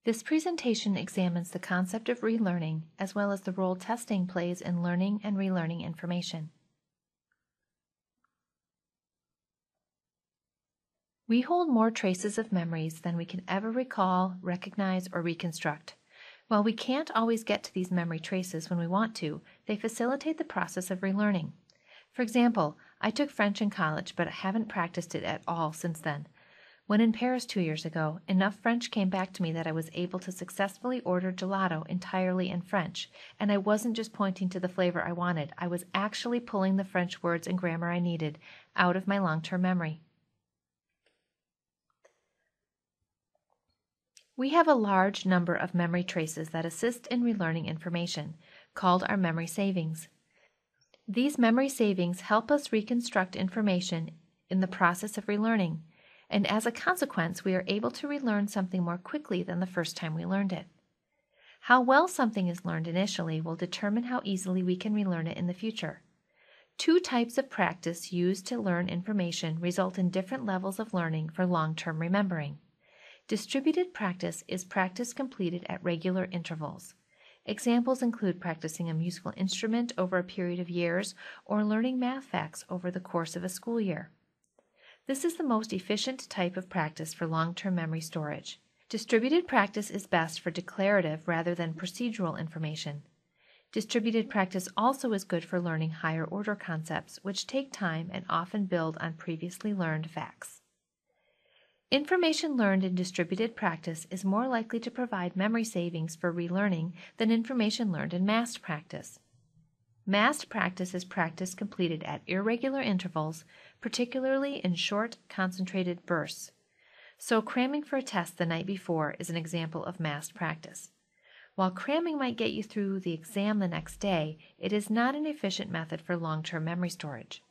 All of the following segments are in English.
This presentation examines the concept of relearning as well as the role testing plays in learning and relearning information. We hold more traces of memories than we can ever recall, recognize, or reconstruct. While we can't always get to these memory traces when we want to, they facilitate the process of relearning. For example, I took French in college, but I haven't practiced it at all since then. When in Paris 2 years ago, enough French came back to me that I was able to successfully order gelato entirely in French, and I wasn't just pointing to the flavor I wanted, I was actually pulling the French words and grammar I needed out of my long-term memory. We have a large number of memory traces that assist in relearning information, called our memory savings. These memory savings help us reconstruct information in the process of relearning, and as a consequence, we are able to relearn something more quickly than the first time we learned it. How well something is learned initially will determine how easily we can relearn it in the future. Two types of practice used to learn information result in different levels of learning for long-term remembering. Distributed practice is practice completed at regular intervals. Examples include practicing a musical instrument over a period of years or learning math facts over the course of a school year. This is the most efficient type of practice for long-term memory storage. Distributed practice is best for declarative rather than procedural information. Distributed practice also is good for learning higher order concepts, which take time and often build on previously learned facts. Information learned in distributed practice is more likely to provide memory savings for relearning than information learned in massed practice. Massed practice is practice completed at irregular intervals, particularly in short, concentrated bursts. So cramming for a test the night before is an example of massed practice. While cramming might get you through the exam the next day, it is not an efficient method for long-term memory storage.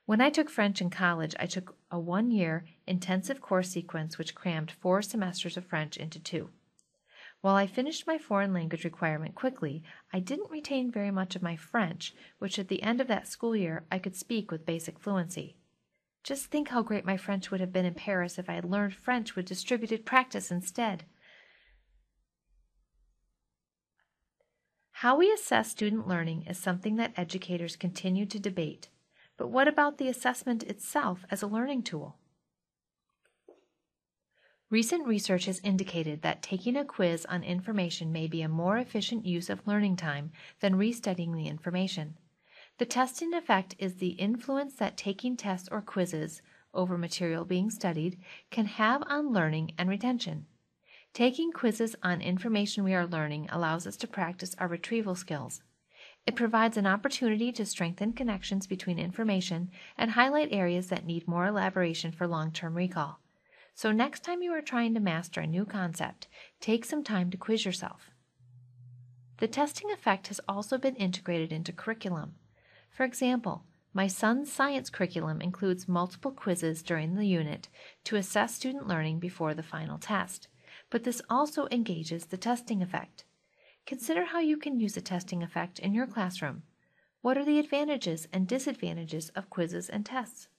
When I took French in college, I took a 1-year intensive course sequence which crammed 4 semesters of French into 2. While I finished my foreign language requirement quickly, I didn't retain very much of my French, which at the end of that school year I could speak with basic fluency. Just think how great my French would have been in Paris if I had learned French with distributed practice instead. How we assess student learning is something that educators continue to debate. But what about the assessment itself as a learning tool? Recent research has indicated that taking a quiz on information may be a more efficient use of learning time than restudying the information. The testing effect is the influence that taking tests or quizzes over material being studied can have on learning and retention. Taking quizzes on information we are learning allows us to practice our retrieval skills. It provides an opportunity to strengthen connections between information and highlight areas that need more elaboration for long-term recall. So next time you are trying to master a new concept, take some time to quiz yourself. The testing effect has also been integrated into curriculum. For example, my son's science curriculum includes multiple quizzes during the unit to assess student learning before the final test, but this also engages the testing effect. Consider how you can use a testing effect in your classroom. What are the advantages and disadvantages of quizzes and tests?